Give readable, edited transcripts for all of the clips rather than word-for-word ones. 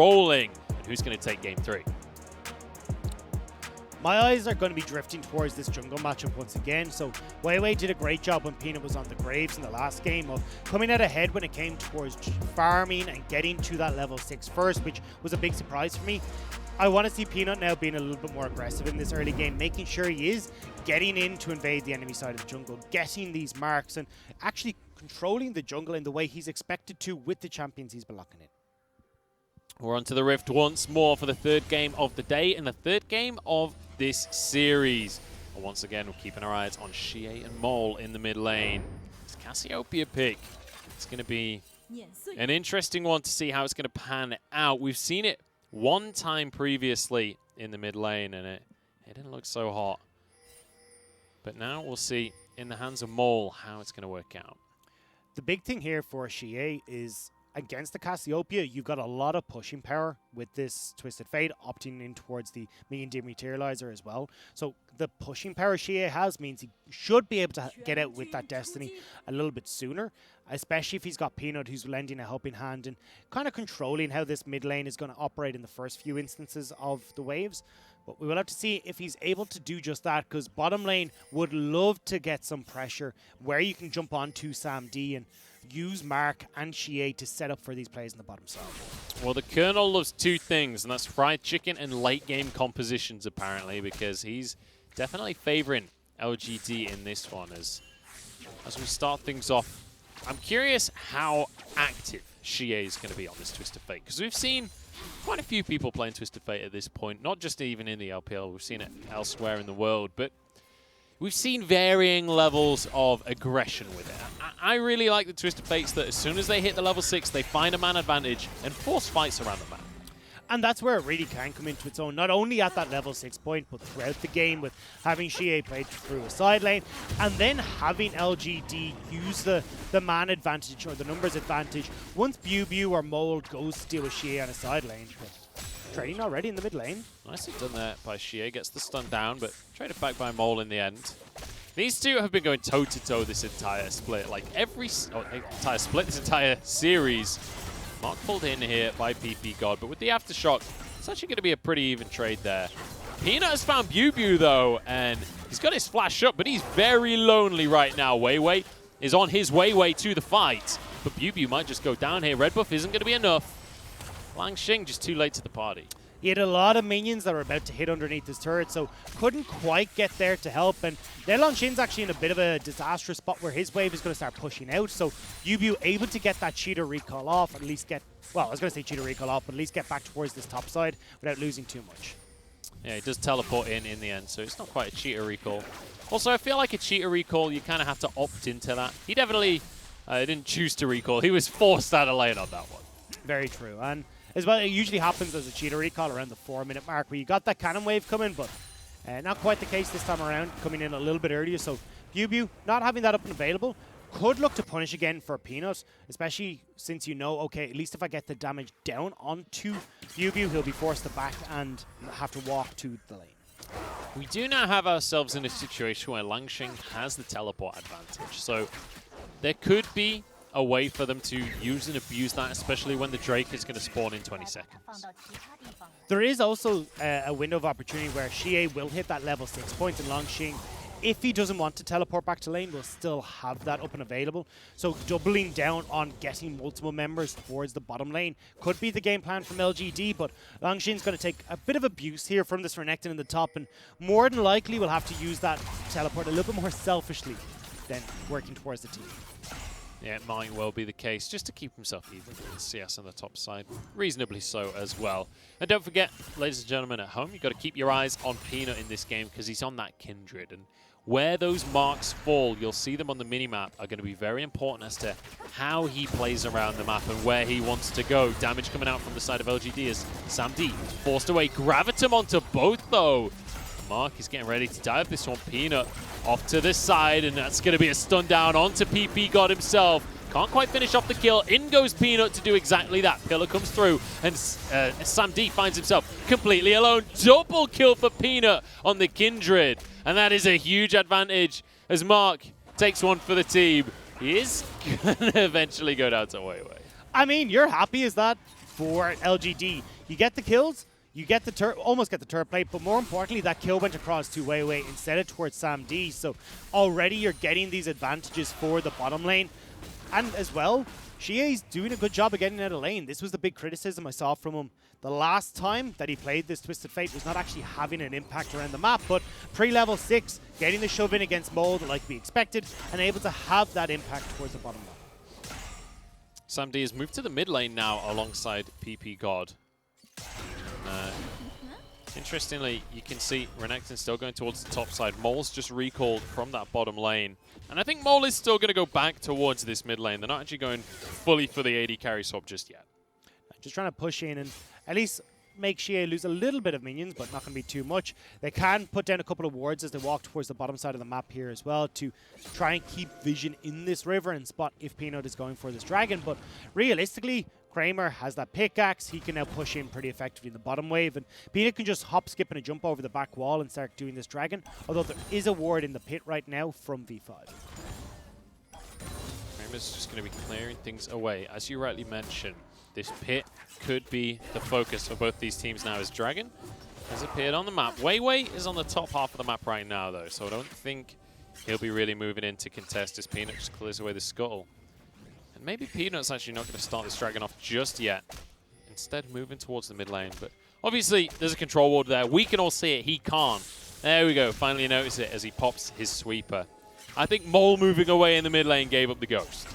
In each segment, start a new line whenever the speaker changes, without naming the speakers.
rolling. And who's going to take game 3?
My eyes are going to be drifting towards this jungle matchup once again. So Weiwei did a great job when Peanut was on the Graves in the last game of coming out ahead when it came towards farming and getting to that level 6 first, which was a big surprise for me. I want to see Peanut now being a little bit more aggressive in this early game, making sure he is getting in to invade the enemy side of the jungle, getting these marks and actually controlling the jungle in the way he's expected to with the champions he's been locking in.
We're onto the Rift once more for the 3rd game of the day and the 3rd game of this series. And once again, we're keeping our eyes on Xie and Mole in the mid lane. It's Cassiopeia pick. It's going to be an interesting one to see how it's going to pan out. We've seen it one time previously in the mid lane, and it didn't look so hot. But now we'll see in the hands of Mole how it's going to work out.
The big thing here for Xie is against the Cassiopeia, you've got a lot of pushing power with this Twisted Fate, opting in towards the Minion Dematerializer as well. So the pushing power Xie has means he should be able to get out with that Destiny a little bit sooner, especially if he's got Peanut who's lending a helping hand and kind of controlling how this mid lane is going to operate in the first few instances of the waves. But we will have to see if he's able to do just that, because bottom lane would love to get some pressure where you can jump onto Sam D and use Mark and Xie to set up for these plays in the bottom side.
Well, the Colonel loves 2 things, and that's fried chicken and late game compositions, apparently, because he's definitely favoring LGD in this one. As we start things off, I'm curious how active Xie is going to be on this Twisted Fate, because we've seen quite a few people playing Twisted Fate at this point, not just even in the LPL, we've seen it elsewhere in the world, but we've seen varying levels of aggression with it. I really like the Twisted Fates that as soon as they hit the level 6, they find a man advantage and force fights around the map.
And that's where it really can come into its own, not only at that level 6 point, but throughout the game with having Xie played through a side lane, and then having LGD use the man advantage or the numbers advantage once BuBu or Mold goes to deal with Xie on a side lane. Trading already in the mid lane.
Nicely done there by Xie. Gets the stun down, but traded back by Mole in the end. These two have been going toe-to-toe this entire split. Like this entire series. Mark pulled in here by PP God, but with the Aftershock, it's actually going to be a pretty even trade there. Peanut has found BuBu though, and he's got his flash up, but he's very lonely right now. Weiwei is on his way to the fight, but BuBu might just go down here. Red buff isn't going to be enough. Langxing just too late to the party.
He had a lot of minions that were about to hit underneath his turret, so couldn't quite get there to help. And then Langxing's actually in a bit of a disastrous spot where his wave is going to start pushing out. So BuBu able to get that cheater recall off, at least get, well, I was going to say cheater recall off, but at least get back towards this top side without losing too much.
Yeah, he does teleport in the end, so it's not quite a cheater recall. Also, I feel like a cheater recall, you kind of have to opt into that. He definitely didn't choose to recall. He was forced out of lane on that one.
Very true. And as well, it usually happens as a cheater recall around the 4-minute mark where you got that cannon wave coming, but not quite the case this time around, coming in a little bit earlier. So BuBu not having that up and available could look to punish again for Peanut, especially since you know, okay, at least if I get the damage down onto BuBu, he'll be forced to back and have to walk to the lane.
We do now have ourselves in a situation where Langxing has the teleport advantage, so there could be a way for them to use and abuse that, especially when the Drake is going to spawn in 20 seconds.
There is also a window of opportunity where Xie will hit that level 6 point, and Langxing, if he doesn't want to teleport back to lane, will still have that up and available. So doubling down on getting multiple members towards the bottom lane could be the game plan from LGD, but Langxing's going to take a bit of abuse here from this Renekton in the top, and more than likely will have to use that teleport a little bit more selfishly than working towards the team.
Yeah, it might well be the case, just to keep himself even with CS on the top side. Reasonably so as well. And don't forget, ladies and gentlemen at home, you've got to keep your eyes on Peanut in this game because he's on that Kindred. And where those marks fall, you'll see them on the minimap, are going to be very important as to how he plays around the map and where he wants to go. Damage coming out from the side of LGD as Sam D forced away. Gravitum onto both, though. Mark is getting ready to dive this one. Peanut off to the side, and that's going to be a stun down onto PP God himself. Can't quite finish off the kill. In goes Peanut to do exactly that. Pillar comes through, and Sam D finds himself completely alone. Double kill for Peanut on the Kindred, and that is a huge advantage as Mark takes one for the team. He is going to eventually go down to Weiwei.
I mean, you're happy as that for LGD. You get the kills, you get the almost get the turret plate, but more importantly, that kill went across to Weiwei instead of towards Sam D. So already you're getting these advantages for the bottom lane. And as well, Xie's doing a good job of getting out of lane. This was the big criticism I saw from him. The last time that he played this Twisted Fate was not actually having an impact around the map, but pre-level 6, getting the shove in against Mold like we expected, and able to have that impact towards the bottom lane.
Sam D has moved to the mid lane now alongside PP God. Interestingly, you can see Renekton still going towards the top side. Mole's just recalled from that bottom lane. And I think Mole is still going to go back towards this mid lane. They're not actually going fully for the AD carry swap just yet.
Just trying to push in and at least make Xie lose a little bit of minions, but not going to be too much. They can put down a couple of wards as they walk towards the bottom side of the map here as well to try and keep vision in this river and spot if Peanut is going for this dragon. But realistically, Kramer has that pickaxe. He can now push in pretty effectively in the bottom wave, and Peanut can just hop, skip, and a jump over the back wall and start doing this dragon, although there is a ward in the pit right now from V5.
Kramer's just going to be clearing things away. As you rightly mentioned, this pit could be the focus of both these teams now as Dragon has appeared on the map. Weiwei is on the top half of the map right now, though, so I don't think he'll be really moving in to contest as Peanut just clears away the scuttle. And maybe Peanut's actually not going to start this dragon off just yet. Instead, moving towards the mid lane. But obviously, there's a control ward there. We can all see it. He can't. There we go. Finally notice it as he pops his sweeper. I think Mole moving away in the mid lane gave up the ghost.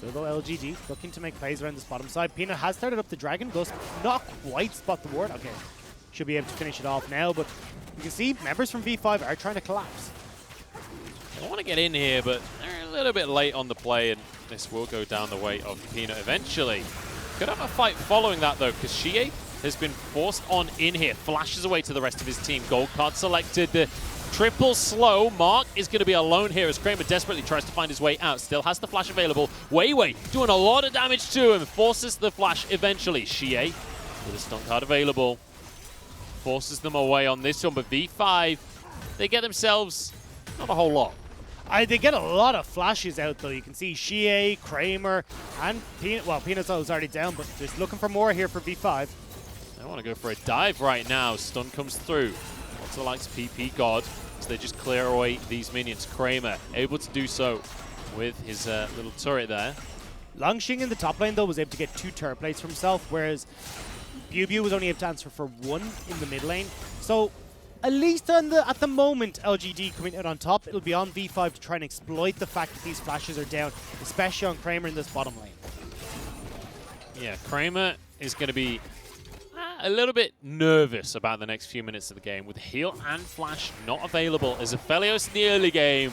So though LGD looking to make plays around this bottom side. Peanut has started up the dragon. Does not quite spot the ward. Okay, should be able to finish it off now. But you can see members from V5 are trying to collapse.
They want to get in here, but they're a little bit late on the play, and this will go down the way of Peanut eventually. Could have a fight following that, though, because Xie has been forced on in here. Flashes away to the rest of his team. Gold card selected. The triple slow. Mark is going to be alone here as Kramer desperately tries to find his way out. Still has the flash available. Weiwei doing a lot of damage to him. Forces the flash eventually. Xie with a stun card available. Forces them away on this one, but V5, they get themselves not a whole lot.
They get a lot of flashes out, though. You can see Xie, Kramer, and Peanut. Well, Peanut's already down, but just looking for more here for V5.
They want to go for a dive right now. Stun comes through. Lots of the likes of PP God as they just clear away these minions. Kramer able to do so with his little turret there.
Longxing in the top lane, though, was able to get 2 turret plates for himself, whereas BuBu was only able to answer for 1 in the mid lane. So at least at the moment, LGD coming out on top, it'll be on V5 to try and exploit the fact that these flashes are down, especially on Kramer in this bottom lane.
Yeah, Kramer is going to be a little bit nervous about the next few minutes of the game with heal and flash not available as Aphelios in the early game.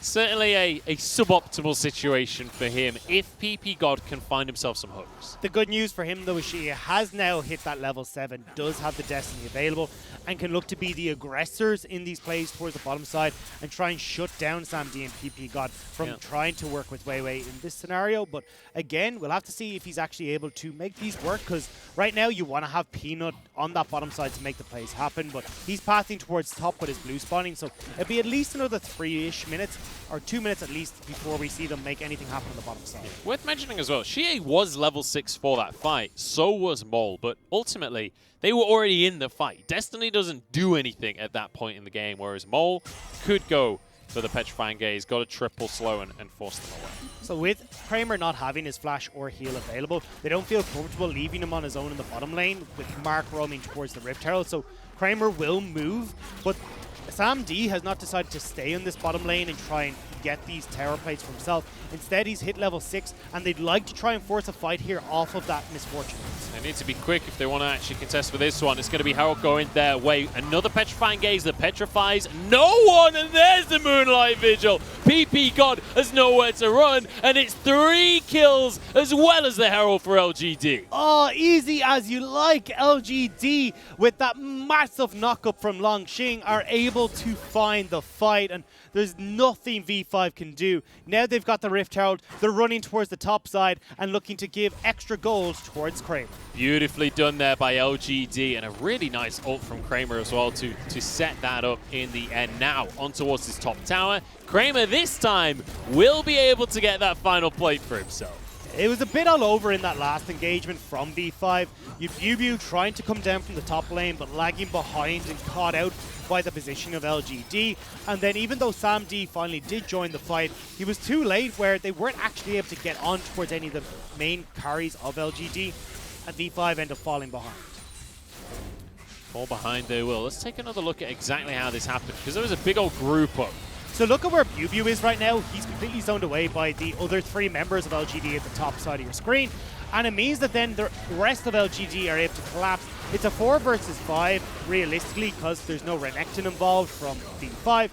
Certainly a suboptimal situation for him if PP God can find himself some hooks. The
good news for him, though, is he has now hit that level 7, does have the Destiny available, and can look to be the aggressors in these plays towards the bottom side and try and shut down Sam D and PP God from trying to work with Weiwei in this scenario. But again, we'll have to see if he's actually able to make these work, because right now you want to have Peanut on that bottom side to make the plays happen, but he's pathing towards top with his blue spawning, so it'll be at least another 3-ish minutes, or 2 minutes at least, before we see them make anything happen on the bottom side.
Yeah. Worth mentioning as well, Xie was level 6 for that fight, so was Mole, but ultimately, they were already in the fight. Destiny doesn't do anything at that point in the game, whereas Mole could go for the Petrifying Gaze, got a triple slow and force them away.
So with Kramer not having his flash or heal available, they don't feel comfortable leaving him on his own in the bottom lane with Mark roaming towards the Rift Herald, so Kramer will move, but Sam D has not decided to stay in this bottom lane and try and get these tower plates for himself. Instead, he's hit level 6, and they'd like to try and force a fight here off of that misfortune.
They need to be quick if they want to actually contest for this one. It's going to be Herald going their way. Another Petrifying Gaze that petrifies no one, and there's the Moonlight Vigil. PP God has nowhere to run, and it's 3 kills as well as the Herald for LGD.
Oh, easy as you like. LGD, with that massive knockup from Longxing, are able to find the fight, and there's nothing V5 can do. Now they've got the Rift Herald, they're running towards the top side and looking to give extra goals towards Kramer.
Beautifully done there by LGD, and a really nice ult from Kramer as well to set that up in the end. Now on towards his top tower. Kramer this time will be able to get that final plate for himself.
It was a bit all over in that last engagement from V5. You BuBu trying to come down from the top lane, but lagging behind and caught out by the position of LGD. And then even though Sam D finally did join the fight, he was too late where they weren't actually able to get on towards any of the main carries of LGD, and V5 ended up falling behind.
Fall behind they will. Let's take another look at exactly how this happened, because there was a big old group up.
So look at where BuBu is right now. He's completely zoned away by the other 3 members of LGD at the top side of your screen. And it means that then the rest of LGD are able to collapse. It's a 4 versus 5, realistically, because there's no Renekton involved from V5.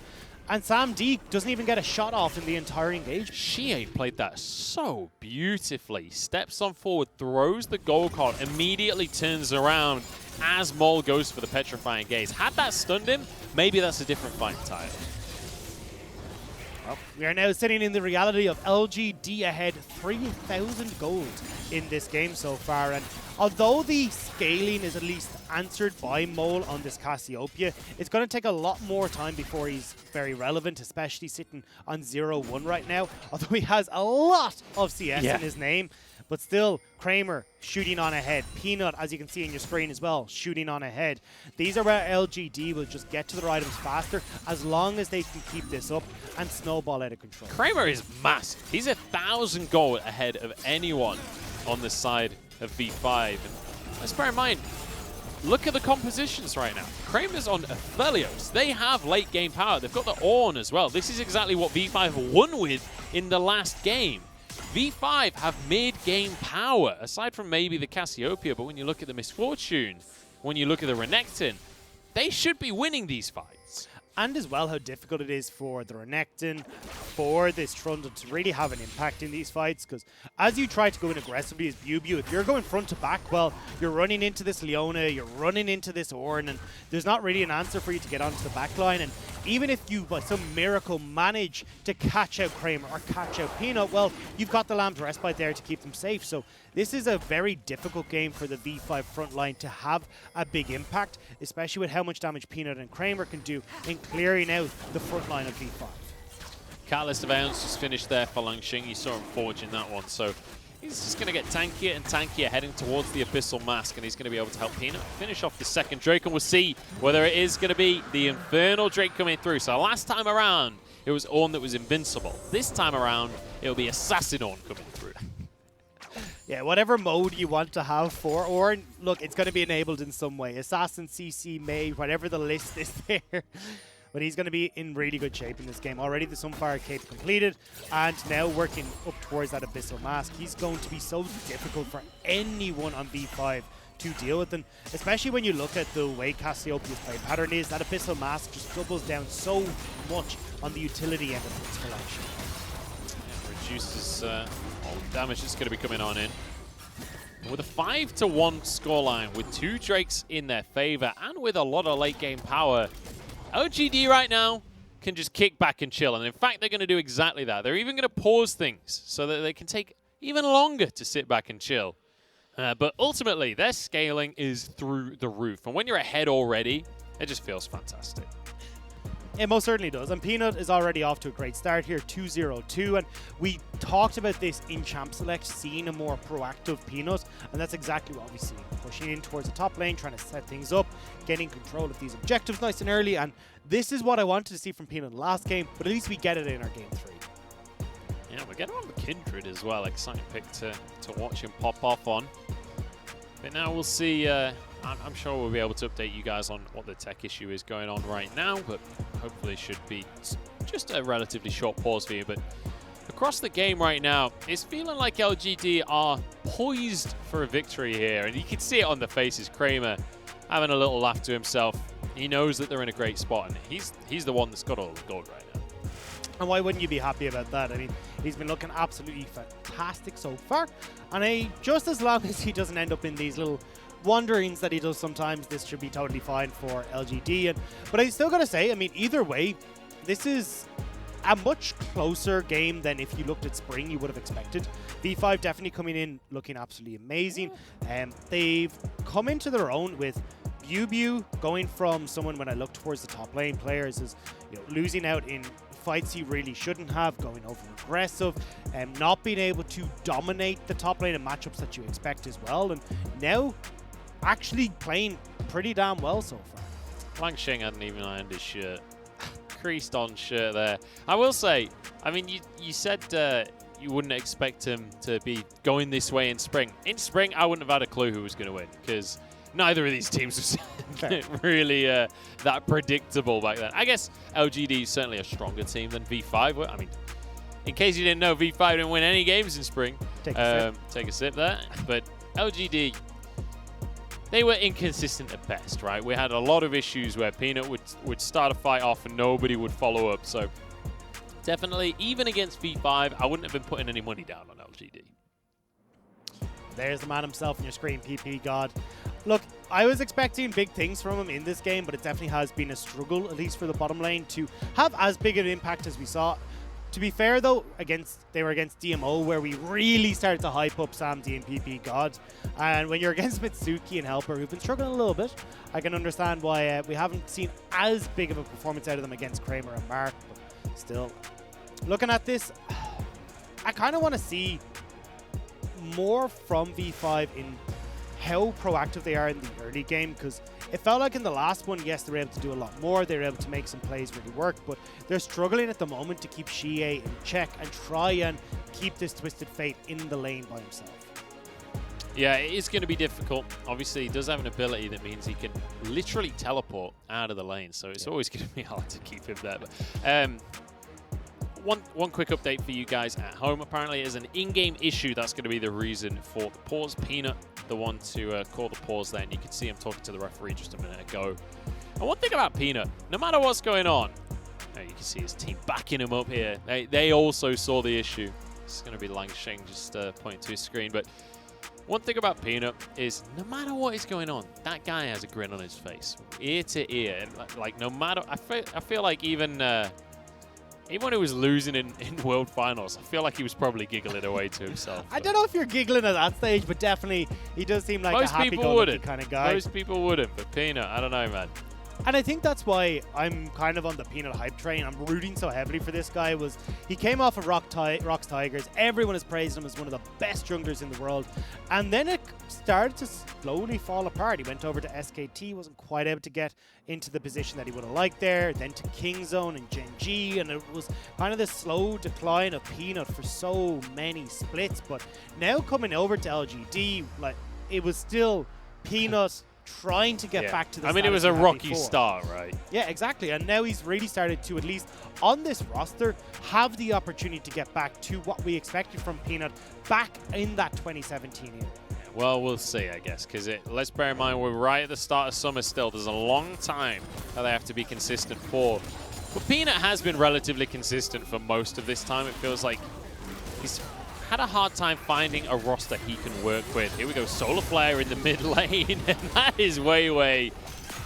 And Sam D doesn't even get a shot off in the entire engagement.
Shie played that so beautifully. Steps on forward, throws the gold card, immediately turns around as Mole goes for the Petrifying Gaze. Had that stunned him, maybe that's a different fight entirely.
Well, we are now sitting in the reality of LGD ahead 3,000 gold in this game so far. And although the scaling is at least answered by Mole on this Cassiopeia, it's going to take a lot more time before he's very relevant, especially sitting on 0-1 right now. Although he has a lot of CS in his name. But still, Kramer shooting on ahead. Peanut, as you can see on your screen as well, shooting on ahead. These are where LGD will just get to their items faster as long as they can keep this up and snowball out of control.
Kramer is massive. He's 1,000 gold ahead of anyone on the side of V5. And let's bear in mind, look at the compositions right now. Kramer's on Aphelios. They have late game power. They've got the Ornn as well. This is exactly what V5 won with in the last game. V5 have mid-game power, aside from maybe the Cassiopeia, but when you look at the Misfortune, when you look at the Renekton, they should be winning these fights.
And as well how difficult it is for the Renekton, for this Trundle to really have an impact in these fights, because as you try to go in aggressively as BuBu, if you're going front to back, well, you're running into this Leona, you're running into this Ornn, and there's not really an answer for you to get onto the back line. And even if you, by some miracle, manage to catch out Kramer or catch out Peanut, well, you've got the Lamb's Respite there to keep them safe. So this is a very difficult game for the V5 front line to have a big impact, especially with how much damage Peanut and Kramer can do in clearing out the front line of V5.
Catalyst of Aeons just finished there for Langxing. You saw him forge in that one, so he's just going to get tankier and tankier heading towards the Abyssal Mask, and he's going to be able to help Peanut finish off the second Drake, and we'll see whether it is going to be the Infernal Drake coming through. So last time around, it was Ornn that was invincible. This time around, it'll be Assassin Ornn coming through.
Yeah, whatever mode you want to have for Ornn, look, it's going to be enabled in some way. Assassin, CC, May, whatever the list is there. But he's going to be in really good shape in this game. Already the Sunfire Cape completed, and now working up towards that Abyssal Mask. He's going to be so difficult for anyone on V5 to deal with, and especially when you look at the way Cassiopeia's play pattern is, that Abyssal Mask just doubles down so much on the utility end of its collection.
Yeah, reduces all the damage that's going to be coming on in. And with a 5-1 scoreline, with 2 Drakes in their favor, and with a lot of late game power, LGD right now can just kick back and chill. And in fact, they're going to do exactly that. They're even going to pause things so that they can take even longer to sit back and chill. But ultimately, their scaling is through the roof. And when you're ahead already, it just feels fantastic.
It most certainly does. And Peanut is already off to a great start here, 2-0-2. And we talked about this in Champ Select, seeing a more proactive Peanut. And that's exactly what we see. Pushing in towards the top lane, trying to set things up, getting control of these objectives nice and early. And this is what I wanted to see from Peanut in the last game, but at least we get it in our game 3.
Yeah, we're getting on the Kindred as well. Exciting pick to watch him pop off on. But now we'll see. I'm sure we'll be able to update you guys on what the tech issue is going on right now, but hopefully it should be just a relatively short pause for you. But across the game right now, it's feeling like LGD are poised for a victory here, and you can see it on the faces. Kramer having a little laugh to himself. He knows that they're in a great spot, and he's the one that's got all the gold right now.
And why wouldn't you be happy about that? I mean, he's been looking absolutely fantastic so far, and just as long as he doesn't end up in these little wanderings that he does sometimes, this should be totally fine for LGD. But I still gotta say, I mean, either way, this is a much closer game than if you looked at Spring you would have expected. V5 definitely coming in looking absolutely amazing. They've come into their own with BuBu going from someone, when I look towards the top lane players, is losing out in fights he really shouldn't have, going over aggressive, and not being able to dominate the top lane in matchups that you expect as well. And now actually playing pretty damn well so far.
LangSheng hadn't even ironed his shirt. Creased on shirt there. I will say, I mean, you said you wouldn't expect him to be going this way in spring. In spring, I wouldn't have had a clue who was going to win, because neither of these teams was really that predictable back then. I guess LGD is certainly a stronger team than V5. I mean, in case you didn't know, V5 didn't win any games in spring.
Take
a sip there. But LGD, they were inconsistent at best, right? We had a lot of issues where Peanut would start a fight off and nobody would follow up. So definitely, even against V5, I wouldn't have been putting any money down on LGD.
There's the man himself on your screen, PP God. Look, I was expecting big things from him in this game, but it definitely has been a struggle, at least for the bottom lane, to have as big an impact as we saw. To be fair, though, they were against DMO, where we really started to hype up SamD and PP God. And when you're against Mitsuki and Helper, who've been struggling a little bit, I can understand why we haven't seen as big of a performance out of them against Kramer and Mark. But still, looking at this, I kind of want to see more from V5 in how proactive they are in the early game, because it felt like in the last one, yes, they were able to do a lot more, they were able to make some plays really work, but they're struggling at the moment to keep Xie in check and try and keep this Twisted Fate in the lane by himself.
Yeah, it is going to be difficult. Obviously, he does have an ability that means he can literally teleport out of the lane, so it's always going to be hard to keep him there. But one quick update for you guys at home. Apparently, there's an in-game issue that's going to be the reason for the pause. Peanut, the one to call the pause there, and you can see him talking to the referee just a minute ago. And one thing about Peanut, no matter what's going on, you can see his team backing him up here. They also saw the issue. It's going to be LangSheng just pointing to his screen. But one thing about Peanut is no matter what is going on, that guy has a grin on his face, ear to ear. Like no matter, I feel like even when he was losing in World Finals, I feel like he was probably giggling away to himself.
I don't know if you're giggling at that stage, but definitely he does seem like a happy-go-lucky kind of guy.
Most people wouldn't, but Peanut, I don't know, man.
And I think that's why I'm kind of on the Peanut hype train. I'm rooting so heavily for this guy. He came off of Rocks Tigers. Everyone has praised him as one of the best junglers in the world. And then it started to slowly fall apart. He went over to SKT, wasn't quite able to get into the position that he would have liked there. Then to Kingzone and Gen G. And it was kind of this slow decline of Peanut for so many splits. But now coming over to LGD, like, it was still Peanut trying to get back to the
it was a rocky start, right?
Yeah, exactly. And now he's really started to, at least on this roster, have the opportunity to get back to what we expected from Peanut back in that 2017 era.
Well, we'll see, I guess, because let's bear in mind we're right at the start of summer still. There's a long time that they have to be consistent for. But Peanut has been relatively consistent for most of this time. It feels like he's had a hard time finding a roster he can work with. Here we go, Solar Flare in the mid lane, and that is way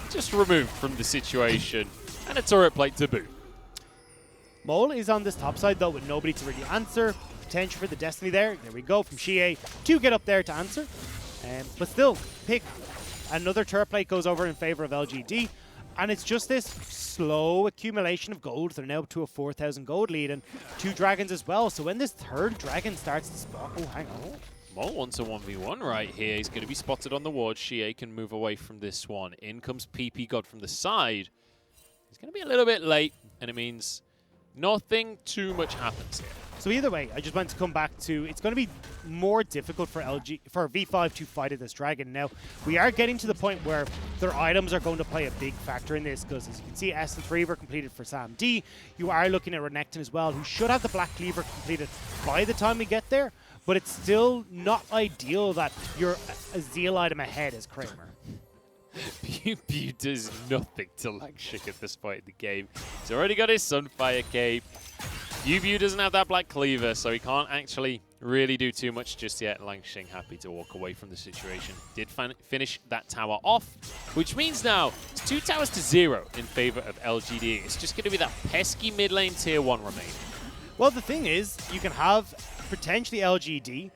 just removed from the situation. And a turret plate to boot.
Mole is on this top side, though, with nobody to really answer. Potential for the Destiny there. There we go, from Xie to get up there to answer. But still, pick another turret plate goes over in favor of LGD. And it's just this slow accumulation of gold. They're now up to a 4,000 gold lead and 2 dragons as well. So when this third dragon starts to spawn... Oh, hang on.
Mole wants a 1v1 right here. He's going to be spotted on the ward. Xie can move away from this one. In comes PP God from the side. He's going to be a little bit late, and it means nothing too much happens here.
So either way, I just want to come back to, it's going to be more difficult for V5 to fight at this dragon. Now, we are getting to the point where their items are going to play a big factor in this, because as you can see, S3 were completed for SamD. You are looking at Renekton as well, who should have the Black Cleaver completed by the time we get there, but it's still not ideal that you're a Zeal item ahead as Kramer.
Pew does nothing to LangSheng at this point in the game. He's already got his Sunfire Cape. Pew doesn't have that Black Cleaver, so he can't actually really do too much just yet. LangSheng happy to walk away from the situation. Did finish that tower off, which means now it's 2 towers to 0 in favor of LGD. It's just going to be that pesky mid lane tier 1 remaining.
Well, the thing is, you can have potentially LGD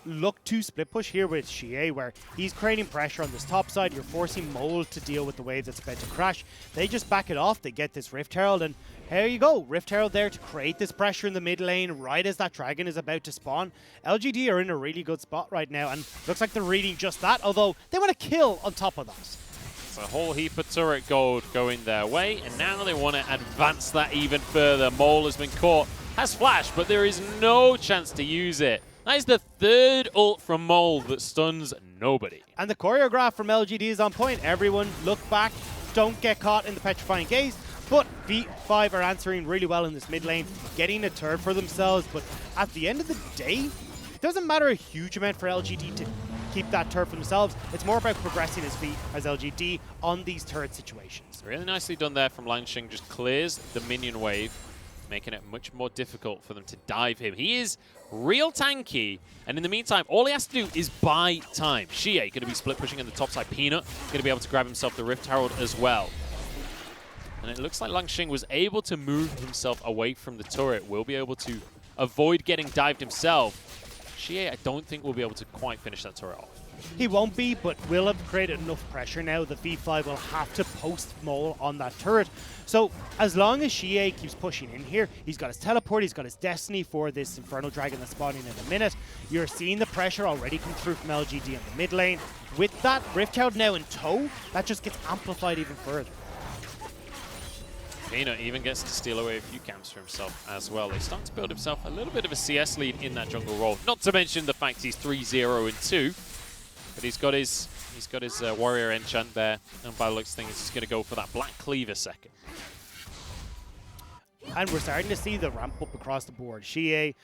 look to split push here with Xie, where he's creating pressure on this top side. You're forcing Mole to deal with the wave that's about to crash. They just back it off. They get this Rift Herald, and here you go. Rift Herald there to create this pressure in the mid lane right as that dragon is about to spawn. LGD are in a really good spot right now, and looks like they're reading just that, although they want to kill on top of that.
It's a whole heap of turret gold going their way, and now they want to advance that even further. Mole has been caught, has flash, but there is no chance to use it. That is the third ult from Mole that stuns nobody.
And the choreograph from LGD is on point. Everyone look back, don't get caught in the petrifying gaze. But V5 are answering really well in this mid lane, getting a turret for themselves. But at the end of the day, it doesn't matter a huge amount for LGD to keep that turret for themselves. It's more about progressing as LGD on these turret situations.
Really nicely done there from Langsheng. Just clears the minion wave, making it much more difficult for them to dive him. He is real tanky, and in the meantime, all he has to do is buy time. Xie going to be split pushing on the top side. Peanut going to be able to grab himself the Rift Herald as well. And it looks like Langsheng was able to move himself away from the turret, will be able to avoid getting dived himself. Xie, I don't think will be able to quite finish that turret off.
He won't be, but will have created enough pressure now that V5 will have to post Mole on that turret. So as long as Xie keeps pushing in here, he's got his teleport, he's got his destiny for this Infernal Dragon that's spawning in a minute. You're seeing the pressure already come through from LGD in the mid lane. With that Rift Herald now in tow, that just gets amplified even further.
Peanut even gets to steal away a few camps for himself as well. They start to build himself a little bit of a CS lead in that jungle role. Not to mention the fact he's 3-0-2, but he's got his warrior enchant there, and by the looks of things, he's going to go for that Black Cleaver second.
And we're starting to see the ramp up across the board. Xie,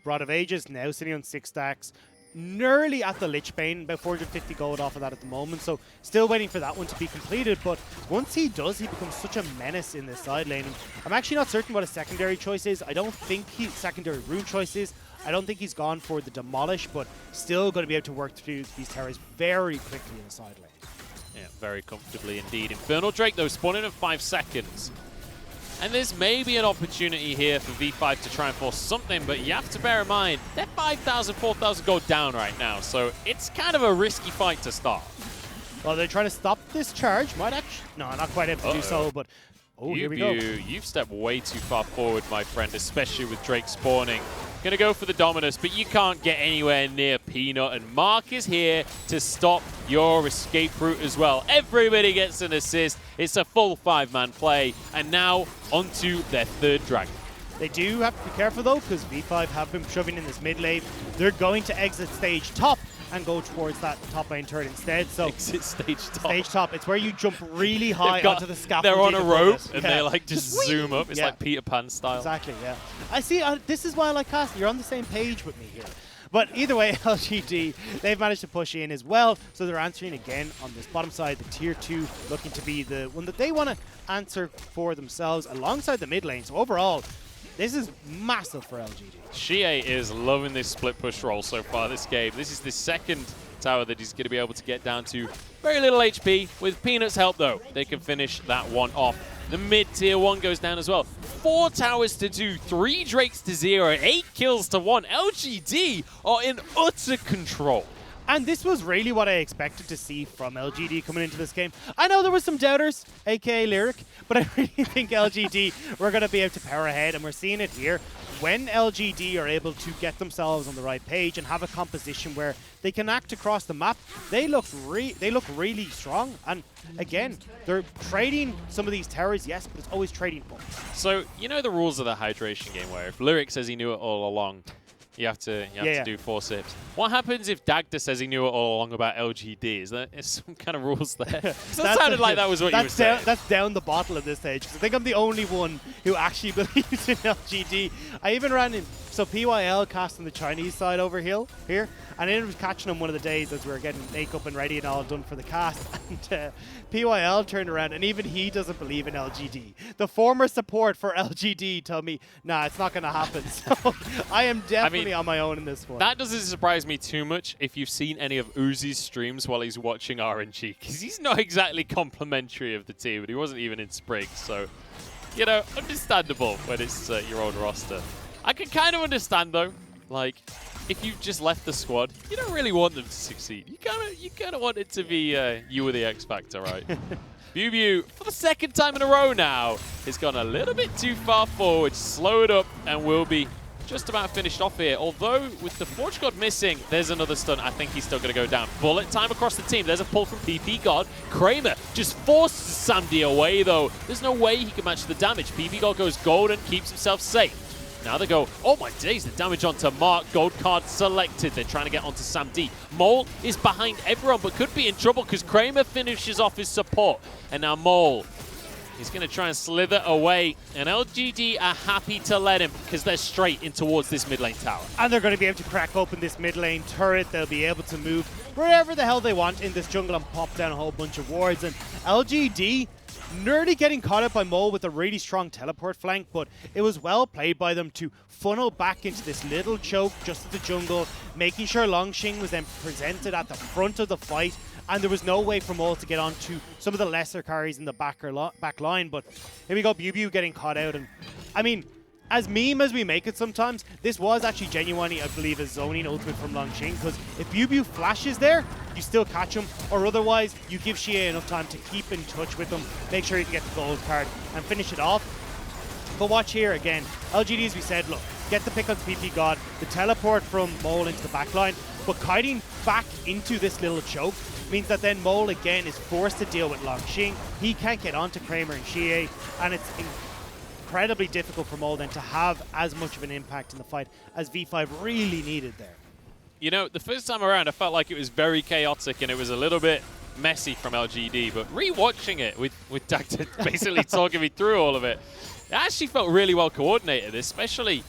Rod of Ages, now sitting on 6 stacks. Nearly at the Lich Bane, about 450 gold off of that at the moment, so still waiting for that one to be completed. But once he does, he becomes such a menace in this side lane. And I'm actually not certain what his secondary choice is. I don't think his secondary rune choice is. I don't think he's gone for the Demolish, but still going to be able to work through these towers very quickly in the side lane.
Yeah, very comfortably indeed. Infernal Drake, though, spawning in 5 seconds. And there's maybe an opportunity here for V5 to try and force something, but you have to bear in mind, they're 5,000, 4,000 gold down right now, so it's kind of a risky fight to start.
Well, they're trying to stop this charge. Might actually... No, not quite able to do so, but... Oh, here we go.
You've stepped way too far forward, my friend, especially with Drake spawning. Going to go for the Dominus, but you can't get anywhere near Peanut, and Mark is here to stop your escape route as well. Everybody gets an assist. It's a full 5-man play, and now onto their 3rd dragon.
They do have to be careful, though, because V5 have been shoving in this mid lane. They're going to exit stage top and go towards that top lane turret instead. So
exit stage top.
Stage top. It's where you jump really high onto the scaffold.
They're on a rope and they like just zoom up. It's like Peter Pan style.
Exactly, yeah. I see. This is why I like casting. You're on the same page with me here. But either way, LGD, they've managed to push in as well. So they're answering again on this bottom side. The tier 2 looking to be the one that they want to answer for themselves alongside the mid lane. So overall, this is massive for LGD.
Xie is loving this split push role so far this game. This is the 2nd tower that he's going to be able to get down to. Very little HP. With Peanut's help, though, they can finish that one off. The mid tier 1 goes down as well. 4 towers to 2, 3 Drakes to 0, 8 kills to 1. LGD are in utter control.
And this was really what I expected to see from LGD coming into this game. I know there was some doubters, aka Lyric, but I really think LGD were going to be able to power ahead, and we're seeing it here. When LGD are able to get themselves on the right page and have a composition where they can act across the map, they look really strong. And again, they're trading some of these towers, yes, but it's always trading up.
So, you know the rules of the hydration game where if Lyric says he knew it all along, you have to do 4 sips. What happens if Dagda says he knew it all along about LGD? Is there some kind of rules there? That sounded like that was what you were saying.
That's down the bottle at this stage. 'Cause I think I'm the only one who actually believes in LGD. I even ran in... So PYL cast on the Chinese side over here, and I ended up catching him one of the days as we were getting makeup and ready and all done for the cast. And PYL turned around, and even he doesn't believe in LGD. The former support for LGD told me, nah, it's not going to happen. So I am definitely on my own in this one.
That doesn't surprise me too much if you've seen any of Uzi's streams while he's watching RNG, because he's not exactly complimentary of the team, but he wasn't even in Sprig. So, you know, understandable when it's your own roster. I can kind of understand, though, like, if you've just left the squad, you don't really want them to succeed. You kind of want it to be you with the X Factor, right? BuBu, for the second time in a row now, has gone a little bit too far forward, slowed up, and will be just about finished off here. Although, with the Forge God missing, there's another stun. I think he's still going to go down. Bullet time across the team. There's a pull from PP God. Kramer just forces Samdi away, though. There's no way he can match the damage. PP God goes gold and keeps himself safe. Now they go, oh my days, the damage onto Mark. Gold card selected. They're trying to get onto Sam D. Mole is behind everyone, but could be in trouble because Kramer finishes off his support. And now Mole is going to try and slither away. And LGD are happy to let him because they're straight in towards this mid lane tower.
And they're going to be able to crack open this mid lane turret. They'll be able to move wherever the hell they want in this jungle and pop down a whole bunch of wards. And LGD nearly getting caught up by Mole with a really strong teleport flank, but it was well played by them to funnel back into this little choke just at the jungle, making sure Longxing was then presented at the front of the fight, and there was no way for Mole to get onto some of the lesser carries in the back line. But here we go, BuBu getting caught out, and I mean, as meme as we make it sometimes, this was actually genuinely, I believe, a zoning ultimate from Longxing, because if BuBu flashes there, you still catch him, or otherwise, you give Xie enough time to keep in touch with him, make sure you can get the gold card, and finish it off. But watch here again, LGD, as we said, look, get the pick on PP God, the teleport from Mole into the backline, but kiting back into this little choke means that then Mole again is forced to deal with Longxing. He can't get onto Kramer and Xie, and it's incredibly difficult for Mole then to have as much of an impact in the fight as V5 really needed there.
You know, the first time around, I felt like it was very chaotic and it was a little bit messy from LGD, but re-watching it with Dagda basically talking me through all of it, it actually felt really well coordinated, especially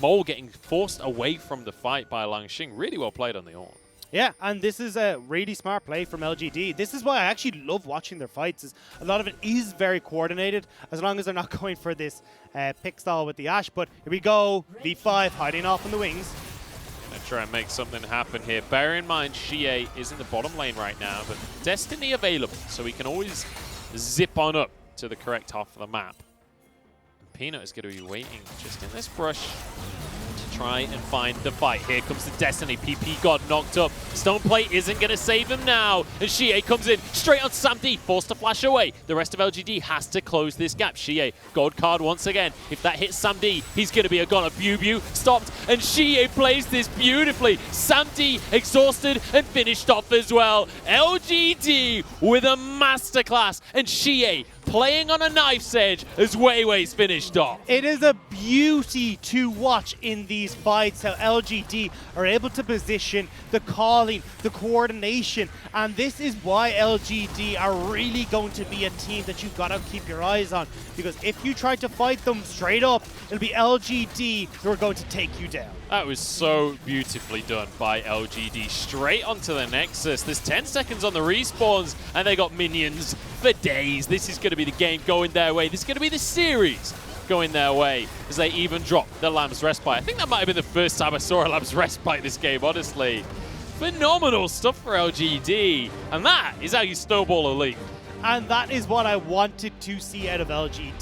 Mole getting forced away from the fight by Longxing. Really well played on the Ornn.
Yeah, and this is a really smart play from LGD. This is why I actually love watching their fights. Is a lot of it is very coordinated, as long as they're not going for this pick style with the Ashe. But here we go, V5 hiding off on the wings.
Gonna try and make something happen here. Bear in mind, Xie is in the bottom lane right now, but Destiny available, so he can always zip on up to the correct half of the map. And Peanut is going to be waiting just in this brush to try and find the fight. Here comes the Destiny. PP got knocked up. Stoneplate isn't going to save him now. And Xie comes in straight on Sam D, forced to flash away. The rest of LGD has to close this gap. Xie, gold card once again. If that hits Sam D, he's going to be a goner. BuBu stopped, and Xie plays this beautifully. Sam D exhausted and finished off as well. LGD with a masterclass, and Xie playing on a knife's edge as Weiwei's finished off.
It is a beauty to watch in these fights, how LGD are able to position, the calling, the coordination, and this is why LGD are really going to be a team that you've got to keep your eyes on, because if you try to fight them straight up, it'll be LGD who are going to take you down.
That was so beautifully done by LGD. Straight onto the Nexus. There's 10 seconds on the respawns, and they got minions for days. This is going to be the game going their way. This is going to be the series going their way as they even drop the Lamb's Respite. I think that might have been the first time I saw a Lamb's Respite this game, honestly. Phenomenal stuff for LGD. And that is how you snowball a league.
And that is what I wanted to see out of LGD.